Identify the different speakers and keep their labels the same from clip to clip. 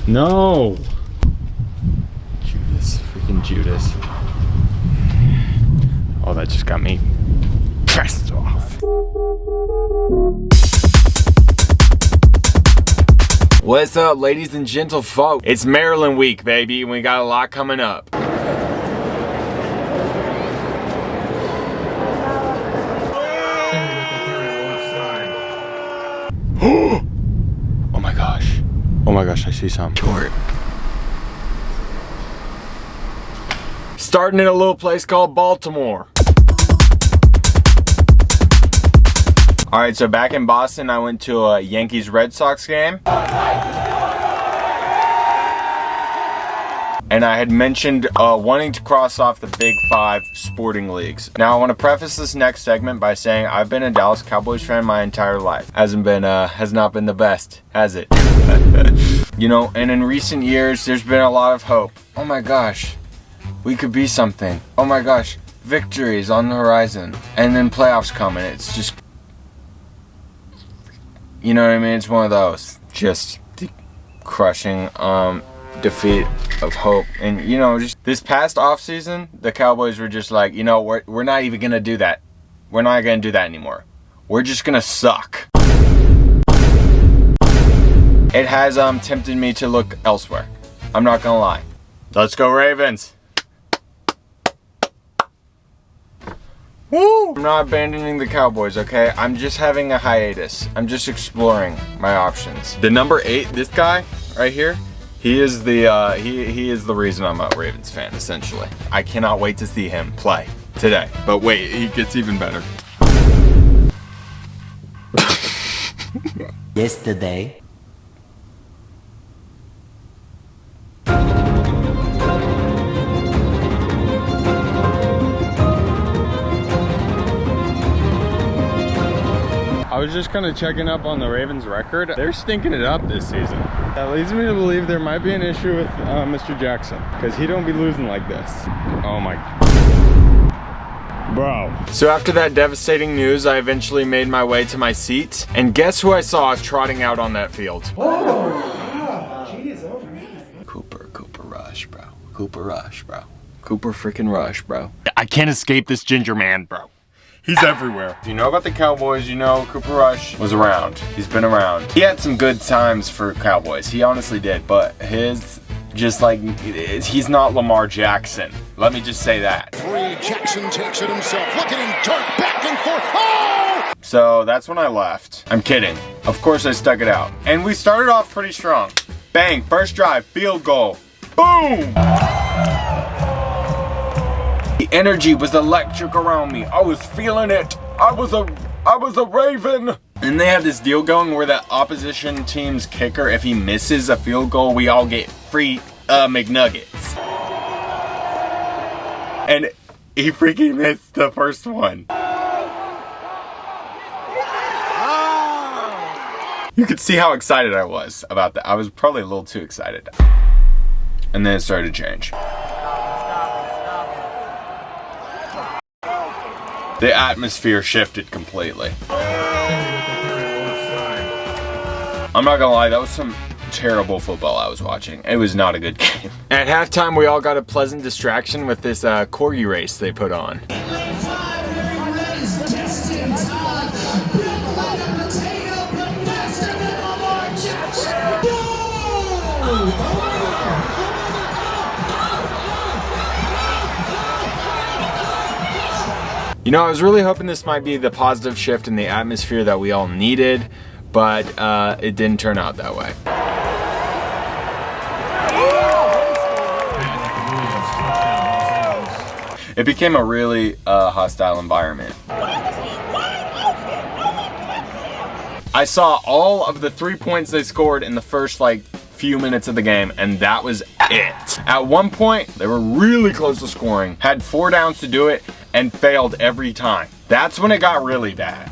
Speaker 1: No. Judas, freaking Judas. Oh, that just got me pressed off. What's up, ladies and gentlefolk? It's Maryland week, baby, and we got a lot coming up. Oh my gosh. Oh my gosh, I see something. Short. Starting in a little place called Baltimore. Alright, so back in Boston, I went to a Yankees Red Sox game. And I had mentioned wanting to cross off the Big Five sporting leagues. Now, I want to preface this next segment by saying I've been a Dallas Cowboys fan my entire life. Has not been the best, has it? You know, and in recent years, there's been a lot of hope. Oh my gosh, we could be something. Oh my gosh, victories on the horizon. And then playoffs come and it's just, you know what I mean? It's one of those just crushing defeat of hope. And you know, just this past offseason, the Cowboys were just like, you know, we're not even gonna do that. We're not gonna do that anymore. We're just gonna suck. It has tempted me to look elsewhere. I'm not gonna lie. Let's go Ravens. Woo! I'm not abandoning the Cowboys, okay? I'm just having a hiatus. I'm just exploring my options. The number 8, this guy right here, he is the he is the reason I'm a Ravens fan, essentially. I cannot wait to see him play today. But wait, he gets even better.
Speaker 2: Yesterday.
Speaker 1: I was just kind of checking up on the Ravens record. They're stinking it up this season. That leads me to believe there might be an issue with Mr. Jackson, because he don't be losing like this. Oh my. Bro. So after that devastating news, I eventually made my way to my seat, and guess who I saw trotting out on that field?
Speaker 3: Oh, geez, oh man.
Speaker 1: Cooper Rush, bro. Cooper freaking Rush, bro. I can't escape this ginger man, bro. He's everywhere. If you know about the Cowboys, you know Cooper Rush was around. He's been around. He had some good times for Cowboys. He honestly did, but his, just like, he's not Lamar Jackson. Let me just say that.
Speaker 4: Jackson takes it himself. Look at him dart back and forth. Oh!
Speaker 1: So that's when I left. I'm kidding. Of course I stuck it out. And we started off pretty strong. Bang, first drive, field goal. Boom! The energy was electric around me. I was feeling it. I was a Raven. And they have this deal going where the opposition team's kicker, if he misses a field goal, we all get free McNuggets. And he freaking missed the first one. You could see how excited I was about that. I was probably a little too excited. And then it started to change. The atmosphere shifted completely. I'm not gonna lie, that was some terrible football I was watching. It was not a good game. At halftime, we all got a pleasant distraction with this corgi race they put on. You know, I was really hoping this might be the positive shift in the atmosphere that we all needed, but it didn't turn out that way. It became a really hostile environment. I saw all of the 3 points they scored in the first few minutes of the game, and that was it. At one point, they were really close to scoring, had 4 downs to do it, and failed every time. That's when it got really bad.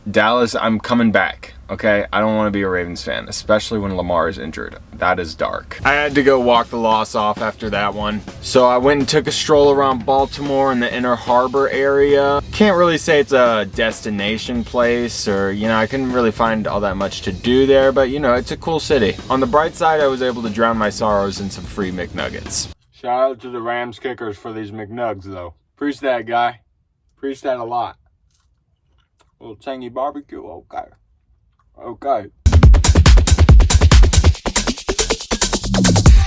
Speaker 1: Dallas, I'm coming back. okay? I don't want to be a Ravens fan, especially when Lamar is injured. That is dark. I had to go walk the loss off after that one. So I went and took a stroll around Baltimore in the Inner Harbor area. Can't really say it's a destination place, or, you know, I couldn't really find all that much to do there, but, you know, it's a cool city. On the bright side, I was able to drown my sorrows in some free McNuggets. Shout out to the Rams kickers for these McNugs, though. Preach that, guy. Preach that a lot. A little tangy barbecue, okay. Okay.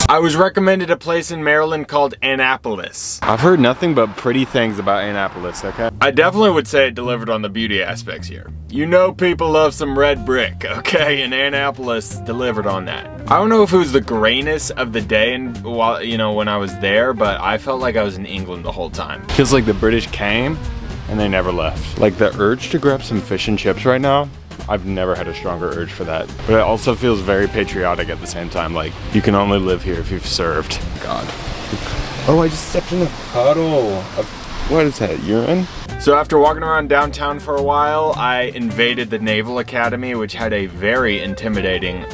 Speaker 1: I was recommended a place in Maryland called Annapolis. I've heard nothing but pretty things about Annapolis, okay? I definitely would say it delivered on the beauty aspects here. You know people love some red brick, okay? And Annapolis delivered on that. I don't know if it was the grayness of the day and while, you know, when I was there, but I felt like I was in England the whole time. Feels like the British came and they never left. Like the urge to grab some fish and chips right now, I've never had a stronger urge for that. But it also feels very patriotic at the same time. Like, you can only live here if you've served. God. Oh, I just stepped in a puddle. What is that, urine? So after walking around downtown for a while, I invaded the Naval Academy, which had a very intimidating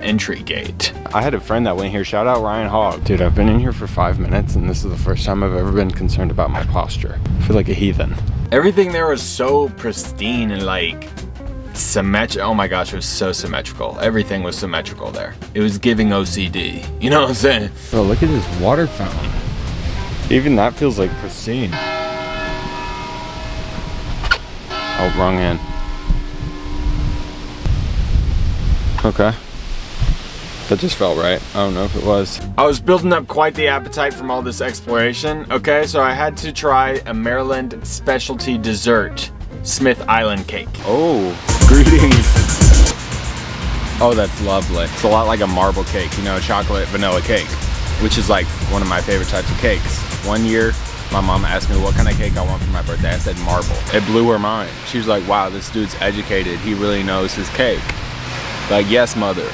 Speaker 1: entry gate. I had a friend that went here, shout out Ryan Hogg. Dude, I've been in here for 5 minutes and this is the first time I've ever been concerned about my posture. I feel like a heathen. Everything there was so pristine and like, oh my gosh, it was so symmetrical. Everything was symmetrical there. It was giving OCD. You know what I'm saying? Bro, look at this water fountain. Even that feels like pristine. Oh, wrong hand. Okay. That just felt right. I don't know if it was. I was building up quite the appetite from all this exploration. Okay, so I had to try a Maryland specialty dessert, Smith Island cake. Oh, greetings. Oh, that's lovely. It's a lot like a marble cake, you know, a chocolate vanilla cake, which is like one of my favorite types of cakes. One year, my mom asked me what kind of cake I want for my birthday. I said marble. It blew her mind. She was like, wow, this dude's educated. He really knows his cake. Like, yes, mother.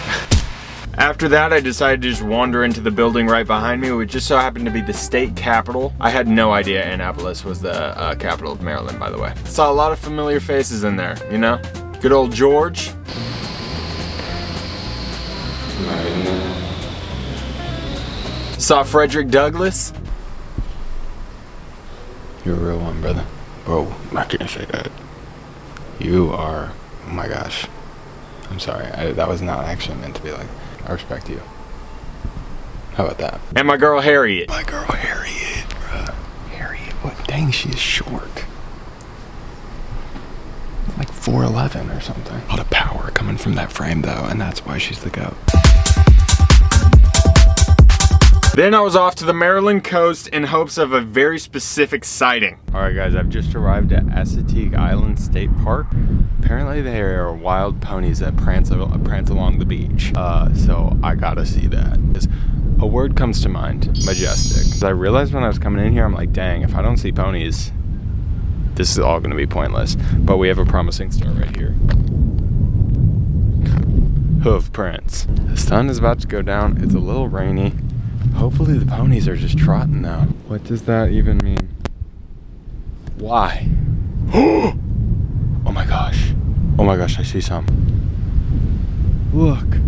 Speaker 1: After that, I decided to just wander into the building right behind me, which just so happened to be the state capitol. I had no idea Annapolis was the capital of Maryland, by the way. Saw a lot of familiar faces in there, you know? Good old George. Saw Frederick Douglass. You're a real one, brother. Bro, I can't say that. You are, oh my gosh. I'm sorry, that was not actually meant to be like, I respect you. How about that? And my girl Harriet. My girl Harriet, bruh. Harriet, what? Dang, she is short. Like 4'11" or something. A lot of power coming from that frame though, and that's why she's the GOAT. Then I was off to the Maryland coast in hopes of a very specific sighting. All right, guys, I've just arrived at Assateague Island State Park. Apparently there are wild ponies that prance along the beach. So I gotta see that. A word comes to mind, majestic. I realized when I was coming in here, I'm like, dang, if I don't see ponies, this is all gonna be pointless. But we have a promising start right here. Hoof prints. The sun is about to go down. It's a little rainy. Hopefully the ponies are just trotting now. What does that even mean? Why? Oh my gosh. Oh my gosh, I see some. Look.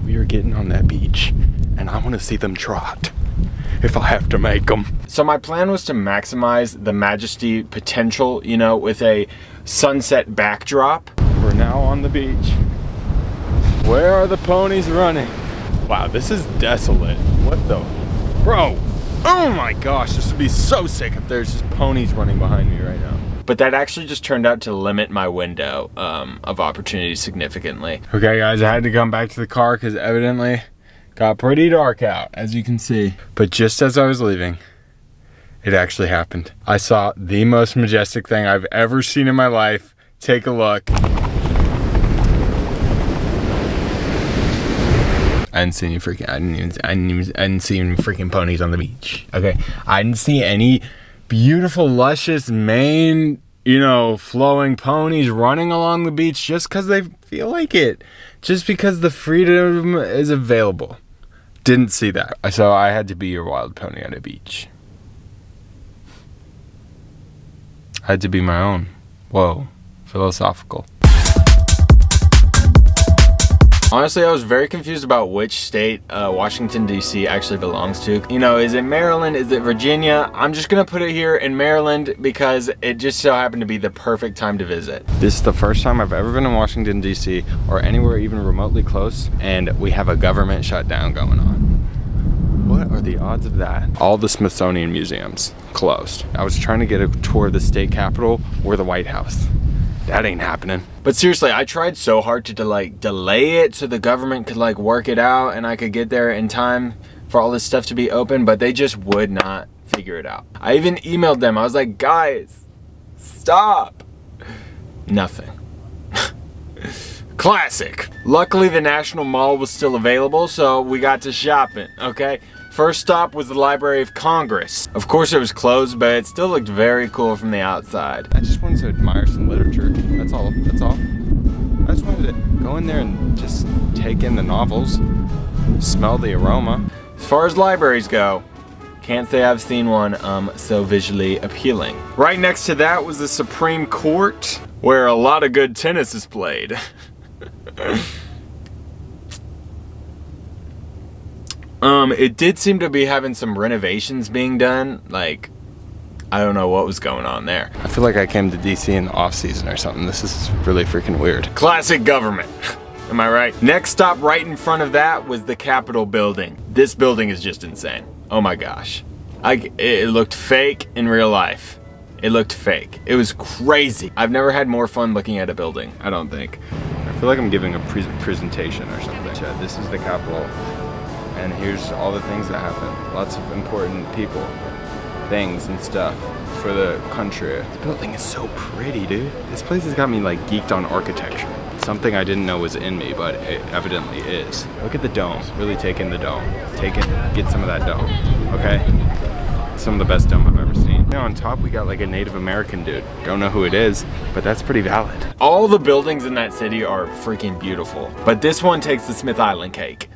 Speaker 1: We are getting on that beach and I want to see them trot. If I have to make them. So my plan was to maximize the majesty potential, you know, with a sunset backdrop. We're now on the beach. Where are the ponies running? Wow, this is desolate. What the? Bro! Oh my gosh, this would be so sick if there's just ponies running behind me right now. But that actually just turned out to limit my window of opportunity significantly. Okay guys, I had to come back to the car because evidently got pretty dark out, as you can see. But just as I was leaving, it actually happened. I saw the most majestic thing I've ever seen in my life. Take a look. I didn't see any freaking ponies on the beach. Okay, I didn't see any beautiful, luscious mane, you know, flowing ponies running along the beach just because they feel like it, just because the freedom is available. Didn't see that. So I had to be your wild pony on a beach. I had to be my own. Whoa, Philosophical. Honestly, I was very confused about which state Washington, D.C. actually belongs to. You know, is it Maryland? Is it Virginia? I'm just gonna put it here in Maryland because it just so happened to be the perfect time to visit. This is the first time I've ever been in Washington, D.C. or anywhere even remotely close, and we have a government shutdown going on. What are the odds of that? All the Smithsonian museums closed. I was trying to get a tour of the state capitol or the White House. That ain't happening. But seriously, I tried so hard to like delay it so the government could like work it out and I could get there in time for all this stuff to be open, but they just would not figure it out. I even emailed them. I was like, guys, stop. Nothing. Classic. Luckily, the National Mall was still available, so we got to shopping, okay? First stop was the Library of Congress. Of course it was closed, but it still looked very cool from the outside. I just wanted to admire some literature. That's all. That's all. I just wanted to go in there and just take in the novels, smell the aroma. As far as libraries go, can't say I've seen one so visually appealing. Right next to that was the Supreme Court, where a lot of good tennis is played. It did seem to be having some renovations being done. Like, I don't know what was going on there. I feel like I came to DC in the off season or something. This is really freaking weird. Classic government. Am I right? Next stop right in front of that was the Capitol building. This building is just insane. Oh my gosh. It looked fake in real life. It looked fake. It was crazy. I've never had more fun looking at a building, I don't think. I feel like I'm giving a presentation or something. This is the Capitol. And here's all the things that happen. Lots of important people, things and stuff for the country. This building is so pretty, dude. This place has got me like geeked on architecture. Something I didn't know was in me, but it evidently is. Look at the dome. Really take in the dome. Take it, get some of that dome, okay? Some of the best dome I've ever seen. You know, on top we got like a Native American dude. Don't know who it is, but that's pretty valid. All the buildings in that city are freaking beautiful, but this one takes the Smith Island cake.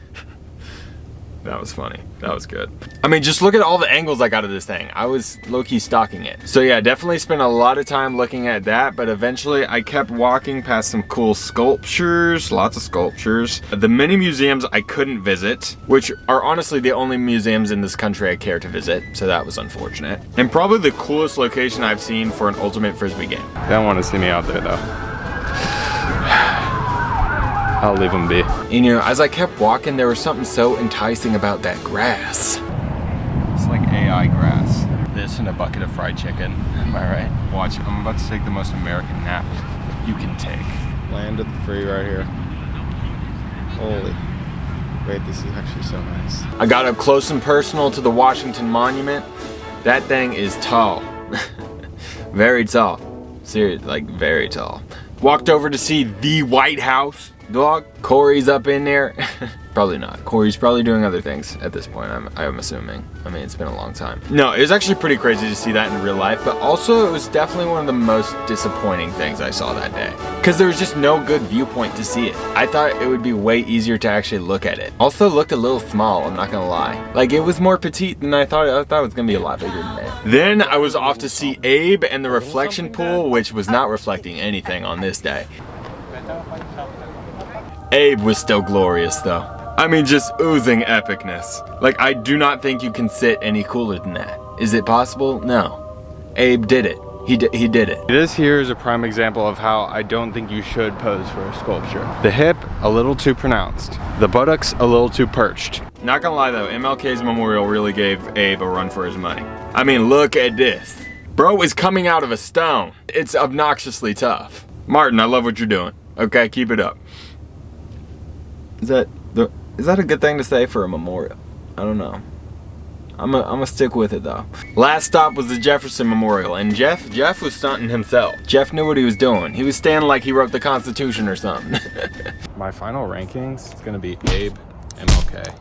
Speaker 1: That was funny. That was good. I mean, just look at all the angles I got of this thing. I was low-key stalking it. So yeah, definitely spent a lot of time looking at that, but eventually I kept walking past some cool sculptures, lots of sculptures. The mini museums I couldn't visit, which are honestly the only museums in this country I care to visit, so that was unfortunate. And probably the coolest location I've seen for an ultimate Frisbee game. They don't want to see me out there though. I'll leave them be. You know, as I kept walking, there was something so enticing about that grass. It's like AI grass. This and a bucket of fried chicken. Am I right? Watch, I'm about to take the most American nap you can take. Land of the free right here. Holy. Wait, this is actually so nice. I got up close and personal to the Washington Monument. That thing is tall. Very tall. Seriously, like very tall. Walked over to see the White House. Dog, Corey's up in there. Probably not. Corey's probably doing other things at this point, I'm assuming. I mean, it's been a long time. No, it was actually pretty crazy to see that in real life, but also it was definitely one of the most disappointing things I saw that day. Because there was just no good viewpoint to see it. I thought it would be way easier to actually look at it. Also looked a little small, I'm not gonna lie. Like, it was more petite than I thought. I thought it was gonna be a lot bigger than that. Then I was off to see Abe and the reflection pool, which was not reflecting anything on this day. Abe was still glorious though. I mean, just oozing epicness. Like, I do not think you can sit any cooler than that. Is it possible? No. Abe did it. He did it. This here is a prime example of how I don't think you should pose for a sculpture. The hip, a little too pronounced. The buttocks, a little too perched. Not gonna lie though, MLK's memorial really gave Abe a run for his money. I mean, look at this. Bro is coming out of a stone. It's obnoxiously tough. Martin, I love what you're doing. Okay, keep it up. Is that a good thing to say for a memorial? I don't know. I'm gonna stick with it though. Last stop was the Jefferson Memorial, and Jeff was stunting himself. Jeff knew what he was doing. He was standing like he wrote the Constitution or something. My final rankings is gonna be Abe, MLK,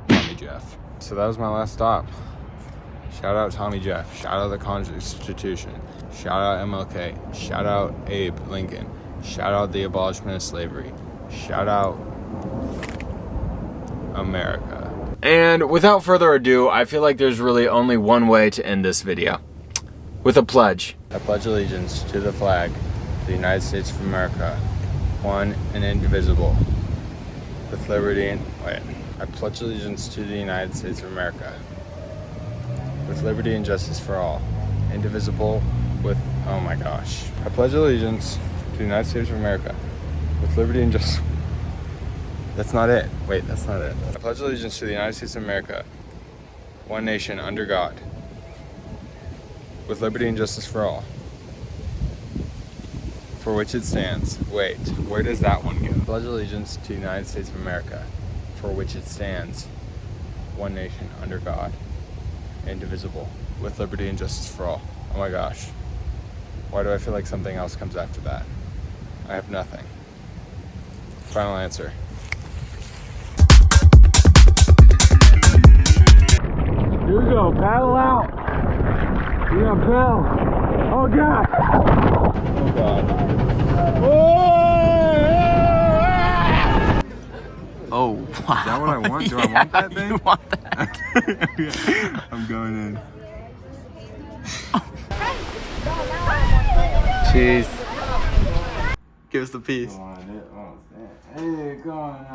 Speaker 1: Tommy Jeff. So that was my last stop. Shout out Tommy Jeff. Shout out the Constitution. Shout out MLK. Shout out Abe Lincoln. Shout out the abolishment of slavery. Shout out America. And without further ado, I feel like there's really only one way to end this video. With a pledge. I pledge allegiance to the flag the United States of America, one and indivisible, with liberty and... Wait. I pledge allegiance to the United States of America, with liberty and justice for all, indivisible, with... Oh my gosh. I pledge allegiance to the United States of America, with liberty and justice... That's not it. Wait, that's not it. I pledge allegiance to the United States of America, one nation, under God, with liberty and justice for all, for which it stands. Wait, where does that one go? I pledge allegiance to the United States of America, for which it stands, one nation, under God, indivisible, with liberty and justice for all. Oh my gosh. Why do I feel like something else comes after that? I have nothing. Final answer. Here we go, paddle out. We got paddle. Oh God. Oh God.
Speaker 2: Oh, wow.
Speaker 1: Is that what I want? Do I want that thing?
Speaker 2: You want that?
Speaker 1: I'm going in.
Speaker 2: Cheese. Give us the piece.
Speaker 1: Hey, go on.